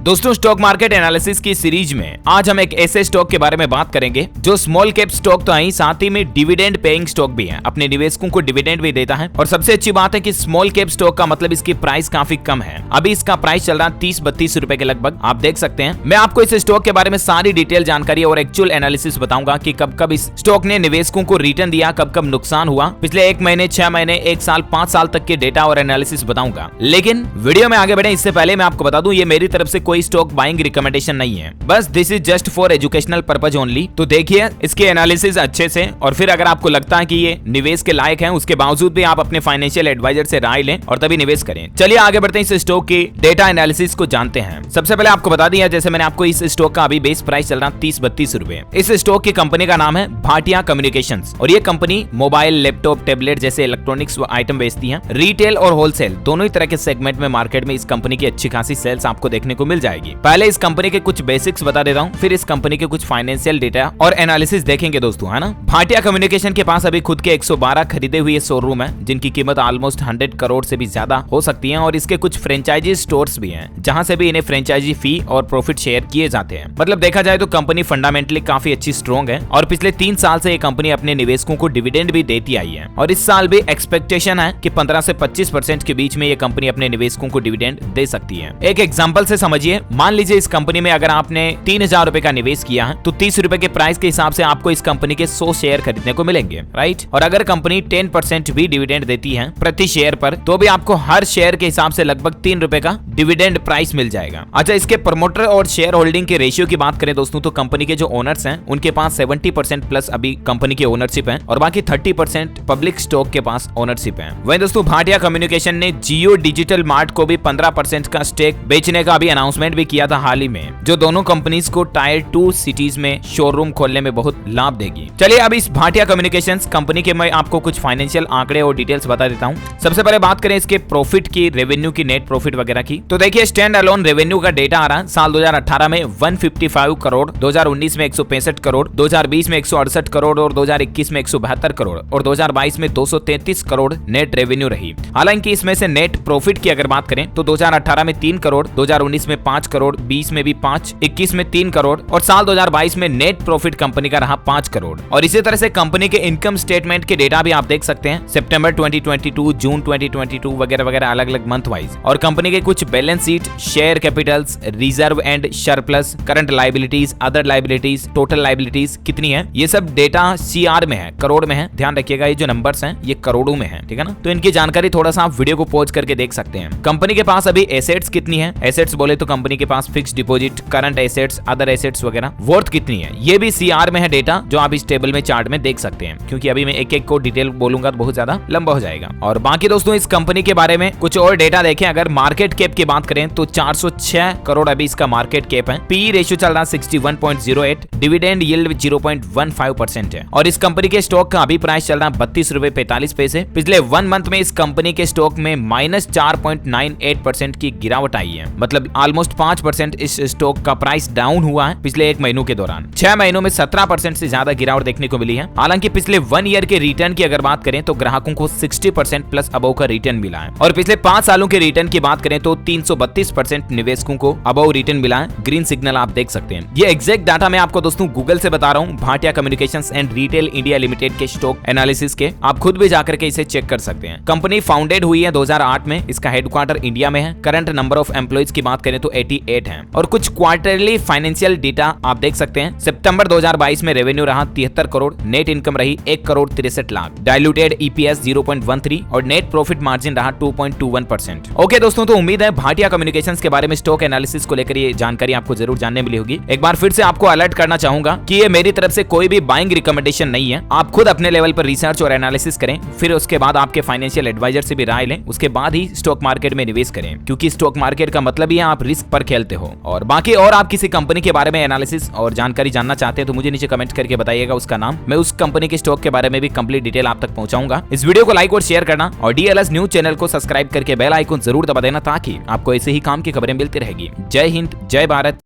दोस्तों, stock market analysis की series में आज हम एक ऐसे स्टॉक के बारे में बात करेंगे जो स्मॉल कैप स्टॉक तो है, साथ ही में डिविडेंड पेइंग स्टॉक भी है, अपने निवेशकों को डिविडेंड भी देता है। और सबसे अच्छी बात है कि स्मॉल कैप स्टॉक का मतलब इसकी प्राइस काफी कम है। अभी इसका प्राइस चल रहा है 30-32 रुपए के लगभग, आप देख सकते हैं। मैं आपको इस स्टॉक के बारे में सारी डिटेल जानकारी और एक्चुअल एनालिसिस बताऊंगा कि कब कब इस स्टॉक ने निवेशकों को रिटर्न दिया, कब कब नुकसान हुआ, पिछले 1 महीने, 6 महीने, 1 साल, 5 साल तक के डेटा और एनालिसिस बताऊंगा। लेकिन वीडियो में आगे बढ़े इससे पहले मैं आपको बता दूं, ये मेरी तरफ से कोई स्टॉक बाइंग रिकमेंडेशन नहीं है, बस this is just for educational purpose only. तो देखिए इसके एनालिसिस अच्छे से, और फिर अगर आपको लगता है कि ये निवेश के लायक है, उसके बावजूद भी आप अपने फाइनेंशियल एडवाइजर से राय लें और तभी निवेश करें। चलिए आगे बढ़ते हैं, इस स्टॉक की डेटा एनालिसिस को जानते हैं। सबसे पहले आपको बता दिया, जैसे मैंने आपको इस स्टॉक का अभी बेस प्राइस चल रहा 30-32 रुपए। इस स्टॉक की कंपनी का नाम है भाटिया कम्युनिकेशंस और ये कंपनी मोबाइल, लैपटॉप, टैबलेट जैसे इलेक्ट्रॉनिक्स आइटम बेचती है। रिटेल और होलसेल दोनों ही तरह के सेगमेंट में मार्केट में इस कंपनी की अच्छी खासी सेल्स आपको देखने को मिल जाएगी। पहले इस कंपनी के कुछ बेसिक्स बता देता हूं, फिर इस कंपनी के कुछ फाइनेंशियल डेटा और एनालिसिस देखेंगे दोस्तों, है ना। भाटिया कम्युनिकेशन के पास अभी खुद के 112 खरीदे हुए शोरूम है, जिनकी कीमत ऑलमोस्ट 100 करोड़ से भी ज्यादा हो सकती है। और इसके कुछ फ्रेंचाइजी स्टोर्स भी हैं, जहां से भी इन्हें फ्रेंचाइजी फी और प्रॉफिट शेयर किए जाते हैं। मतलब देखा जाए तो कंपनी फंडामेंटली काफी अच्छी स्ट्रॉन्ग है और पिछले 3 साल से ये कंपनी अपने निवेशकों को डिविडेंड भी देती आई है। और इस साल भी एक्सपेक्टेशन है कि 15 से 25% के बीच में ये कंपनी अपने निवेशकों को डिविडेंड दे सकती है। एक एग्जांपल से समझिए, मान लीजिए इस कंपनी में अगर आपने 3000 रुपए का निवेश किया है तो 30 रुपए के प्राइस के हिसाब से आपको इस कंपनी के 100 शेयर खरीदने को मिलेंगे, राइट। और अगर कंपनी 10% भी डिविडेंड देती है प्रति शेयर पर, तो भी आपको हर शेयर के हिसाब से लगभग 3 रुपए का डिविडेंड प्राइस मिल जाएगा। अच्छा, इसके प्रमोटर और शेयर होल्डिंग के रेशियो की बात करें दोस्तों, तो कंपनी के जो ओनर्स हैं उनके पास 70% प्लस अभी कंपनी की ओनरशिप है और बाकी 30% पब्लिक स्टॉक के पास ओनरशिप है। वहीं दोस्तों भाटिया कम्युनिकेशन ने जियो डिजिटल मार्ट को भी 15% का स्टेक बेचने का भी अनाउंसमेंट भी किया था हाल ही में, जो दोनों कंपनीज को टायर 2 सिटीज में शोरूम खोलने में बहुत लाभ देगी। चलिए अब इस भाटिया कम्युनिकेशंस कंपनी के मैं आपको कुछ फाइनेंशियल आंकड़े और डिटेल्स बता देता हूं। सबसे पहले बात करें इसके प्रॉफिट की, रेवेन्यू की, नेट प्रॉफिट वगैरह की, तो देखिए स्टैंड अलोन रेवेन्यू का डेटा आ रहा है। साल 2018 में 155 करोड़, 2019 में 165 करोड़, 2020 में 168 करोड़ और 2021 में 172 करोड़ और 2022 में 233 करोड़ नेट रेवेन्यू रही। हालांकि इसमें से नेट प्रॉफिट की अगर बात करें तो 2018 में 3 करोड़, 2019 में 5 करोड़, 20 में भी 5, 21 में 3 करोड़ और साल 2022 में नेट प्रॉफिट कंपनी का रहा 5 करोड़। और इसी तरह से कंपनी के इनकम स्टेटमेंट के डेटा भी आप देख सकते हैं, सितंबर 2022, जून 2022 वगैरह वगैरह, अलग अलग मंथ वाइज। और कंपनी के कुछ balance sheet, share Capitals, reserve and surplus, current liabilities, other liabilities, total liabilities कितनी है, ये सब डेटा सीआर में है, करोड़ में है। ध्यान रखिएगा ये जो नंबर्स हैं ये करोड़ों में है, ठीक है ना। तो इनकी जानकारी थोड़ा सा आप वीडियो को पॉज करके देख सकते हैं। कंपनी के पास अभी एसेट्स कितनी है, एसेट्स बोले तो कंपनी के पास fix deposit, current assets, other assets वगैरह, वर्थ कितनी है, ये भी सीआर में है डेटा, जो आप इस टेबल में चार्ट में देख सकते हैं। क्योंकि अभी मैं एक एक को डिटेल बोलूंगा तो बहुत ज्यादा लंबा हो जाएगा। और बाकी दोस्तों इस कंपनी के बारे में कुछ और डेटा देखें, अगर मार्केट कैप की बात करें तो 406 करोड़ अभी इसका मार्केट कैप है। पी रेशियो चल रहा 61.08, डिविडेंड यील्ड 0.15% है। और इस कंपनी के स्टॉक का अभी प्राइस चल रहा 32 रुपए 45 पैसे। पिछले 1 मंथ में इस कंपनी के स्टॉक में -4.98% की गिरावट आई है, मतलब ऑलमोस्ट 5% इस स्टॉक का प्राइस डाउन हुआ है पिछले 1 महीनों के दौरान। 6 महीनों में 17% से ज्यादा गिरावट देखने को मिली है। हालांकि पिछले 1 ईयर के रिटर्न की अगर बात करें तो ग्राहकों को 60% प्लस अबव का रिटर्न मिला है। और पिछले 5 सालों के रिटर्न की बात करें तो 332% निवेशकों को अबव रिटर्न मिला है। ग्रीन सिग्नल आप देख सकते हैं। ये एग्जैक्ट डाटा मैं आपको दोस्तों गूगल से बता रहा हूँ, Bhatia communications and retail India limited के स्टॉक एनालिसिस के, आप खुद भी जाकर के इसे चेक कर सकते हैं। कंपनी फाउंडेड हुई है 2008 में, इसका हेडक्वार्टर इंडिया में है। करंट नंबर ऑफ एम्प्लॉइज की बात करें तो 88 है। और कुछ क्वार्टरली फाइनेंशियल डेटा आप देदेख सकते हैं। सितंबर 2022 में रेवेन्यू रहा 73 करोड़, नेट इनकम रही 1 करोड़ 63 लाख, डाइल्यूटेड ईपीएस 0.13 और नेट प्रॉफिट मार्जिन रहा 2.21%। ओके दोस्तों, तो उम्मीद है भाटिया कम्युनिकेशंस के बारे में स्टॉक एनालिसिस को लेकर ये जानकारी आपको जरूर जानने मिली होगी। एक बार फिर से आपको अलर्ट करना चाहूंगा कि ये मेरी तरफ से कोई भी बाइंग रिकमेंडेशन नहीं है। आप खुद अपने लेवल पर रिसर्च और एनालिसिस करें, फिर उसके बाद आपके फाइनेंशियल एडवाइजर से भी राय लें, उसके बाद ही स्टॉक मार्केट में निवेश करें, क्योंकि स्टॉक मार्केट का मतलब ही आप रिस्क पर खेलते हो। और बाकी और आप किसी कंपनी के बारे में एनालिसिस और जानकारी जानना चाहते हैं तो मुझे नीचे कमेंट करके बताइएगा उसका नाम, मैं उस कंपनी के स्टॉक के बारे में भी कंप्लीट डिटेल आप तक पहुंचाऊंगा। इस वीडियो को लाइक और शेयर करना और डीएलएस न्यूज चैनल को सब्सक्राइब करके बेल आइकन जरूर दबा देना, ताकि आपको ऐसे ही काम की खबरें मिलती रहेगी। जय हिंद, जय भारत।